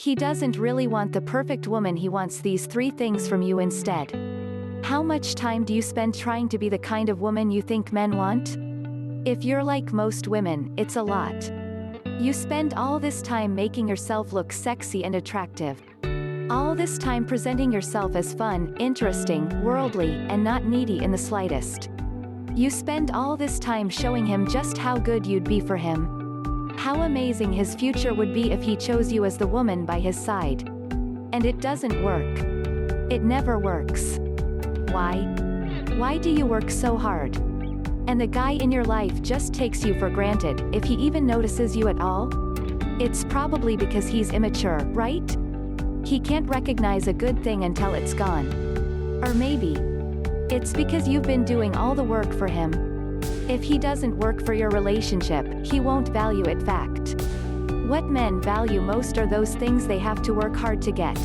He doesn't really want the perfect woman, he wants these three things from you instead. How much time do you spend trying to be the kind of woman you think men want? If you're like most women, it's a lot. You spend all this time making yourself look sexy and attractive. All this time presenting yourself as fun, interesting, worldly, and not needy in the slightest. You spend all this time showing him just how good you'd be for him. How amazing his future would be if he chose you as the woman by his side. And it doesn't work. It never works. Why? Why do you work so hard? And the guy in your life just takes you for granted, if he even notices you at all? It's probably because he's immature, right? He can't recognize a good thing until it's gone. Or maybe it's because you've been doing all the work for him. If he doesn't work for your relationship, he won't value it. Fact. What men value most are those things they have to work hard to get.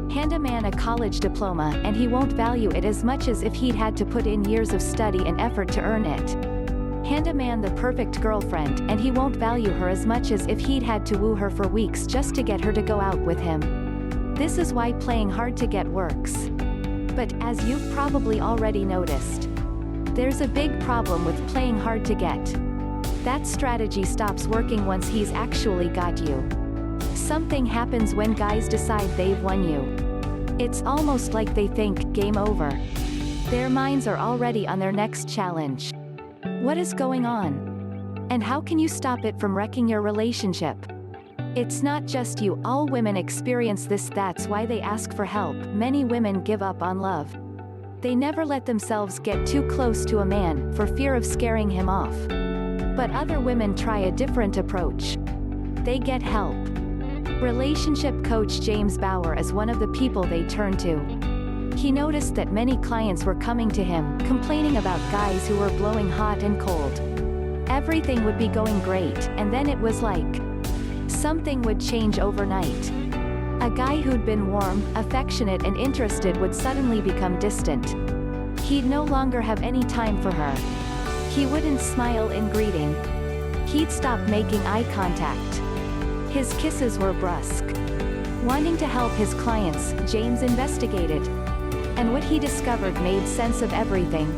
Hand a man a college diploma and he won't value it as much as if he'd had to put in years of study and effort to earn it. Hand a man the perfect girlfriend and he won't value her as much as if he'd had to woo her for weeks just to get her to go out with him. This is why playing hard to get works. But, as you've probably already noticed, there's a big problem with playing hard to get. That strategy stops working once he's actually got you. Something happens when guys decide they've won you. It's almost like they think, game over. Their minds are already on their next challenge. What is going on? And how can you stop it from wrecking your relationship? It's not just you, all women experience this, that's why they ask for help. Many women give up on love. They never let themselves get too close to a man, for fear of scaring him off. But other women try a different approach. They get help. Relationship coach James Bauer is one of the people they turn to. He noticed that many clients were coming to him, complaining about guys who were blowing hot and cold. Everything would be going great, and then it was like something would change overnight. A guy who'd been warm, affectionate and interested would suddenly become distant. He'd no longer have any time for her. He wouldn't smile in greeting. He'd stop making eye contact. His kisses were brusque. Wanting to help his clients, James investigated. And what he discovered made sense of everything.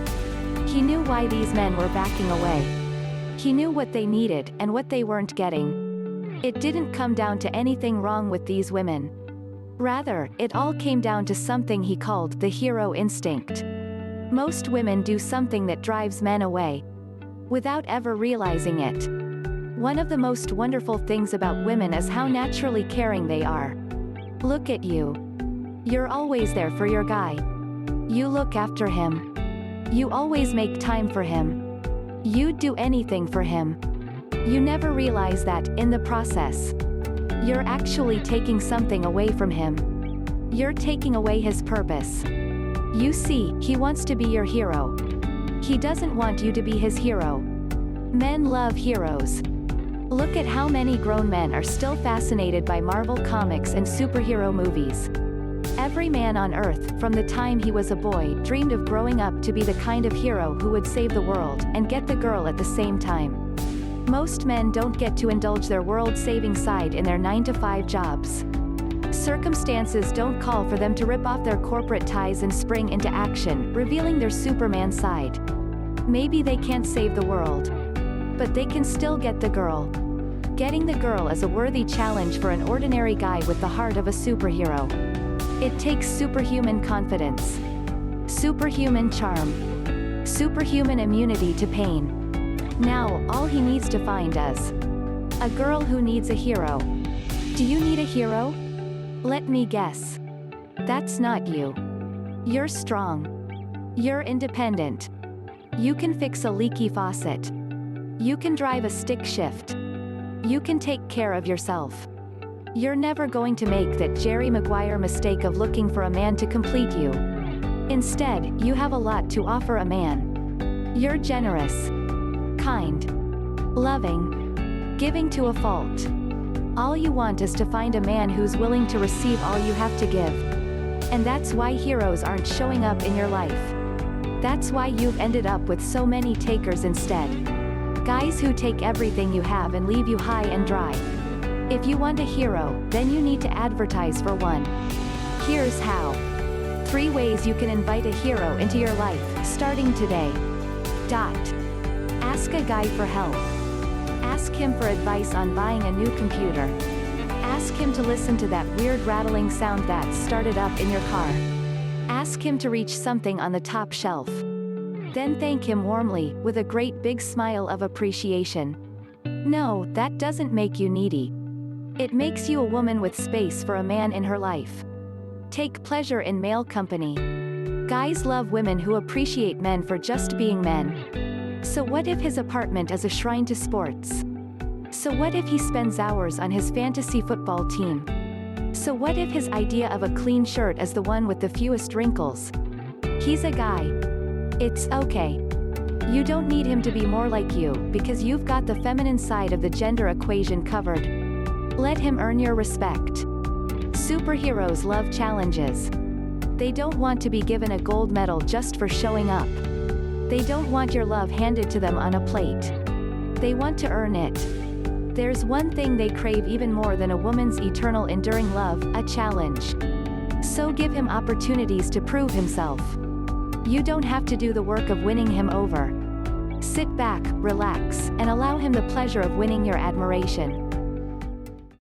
He knew why these men were backing away. He knew what they needed and what they weren't getting. It didn't come down to anything wrong with these women. Rather, it all came down to something he called the hero instinct. Most women do something that drives men away, without ever realizing it. One of the most wonderful things about women is how naturally caring they are. Look at you. You're always there for your guy. You look after him. You always make time for him. You'd do anything for him. You never realize that, in the process, you're actually taking something away from him. You're taking away his purpose. You see, he wants to be your hero. He doesn't want you to be his hero. Men love heroes. Look at how many grown men are still fascinated by Marvel comics and superhero movies. Every man on Earth, from the time he was a boy, dreamed of growing up to be the kind of hero who would save the world, and get the girl at the same time. Most men don't get to indulge their world-saving side in their 9-to-5 jobs. Circumstances don't call for them to rip off their corporate ties and spring into action, revealing their Superman side. Maybe they can't save the world, but they can still get the girl. Getting the girl is a worthy challenge for an ordinary guy with the heart of a superhero. It takes superhuman confidence, superhuman charm, superhuman immunity to pain. Now, all he needs to find is a girl who needs a hero. Do you need a hero? Let me guess. That's not you. You're strong. You're independent. You can fix a leaky faucet. You can drive a stick shift. You can take care of yourself. You're never going to make that Jerry Maguire mistake of looking for a man to complete you. Instead, you have a lot to offer a man. You're generous, kind, loving, giving to a fault. All you want is to find a man who's willing to receive all you have to give. And that's why heroes aren't showing up in your life. That's why you've ended up with so many takers instead. Guys who take everything you have and leave you high and dry. If you want a hero, then you need to advertise for one. Here's how. 3 ways you can invite a hero into your life, starting today. Ask a guy for help. Ask him for advice on buying a new computer. Ask him to listen to that weird rattling sound that started up in your car. Ask him to reach something on the top shelf. Then thank him warmly, with a great big smile of appreciation. No, that doesn't make you needy. It makes you a woman with space for a man in her life. Take pleasure in male company. Guys love women who appreciate men for just being men. So what if his apartment is a shrine to sports? So what if he spends hours on his fantasy football team? So what if his idea of a clean shirt is the one with the fewest wrinkles? He's a guy. It's okay. You don't need him to be more like you, because you've got the feminine side of the gender equation covered. Let him earn your respect. Superheroes love challenges. They don't want to be given a gold medal just for showing up. They don't want your love handed to them on a plate. They want to earn it. There's one thing they crave even more than a woman's eternal enduring love, a challenge. So give him opportunities to prove himself. You don't have to do the work of winning him over. Sit back, relax, and allow him the pleasure of winning your admiration.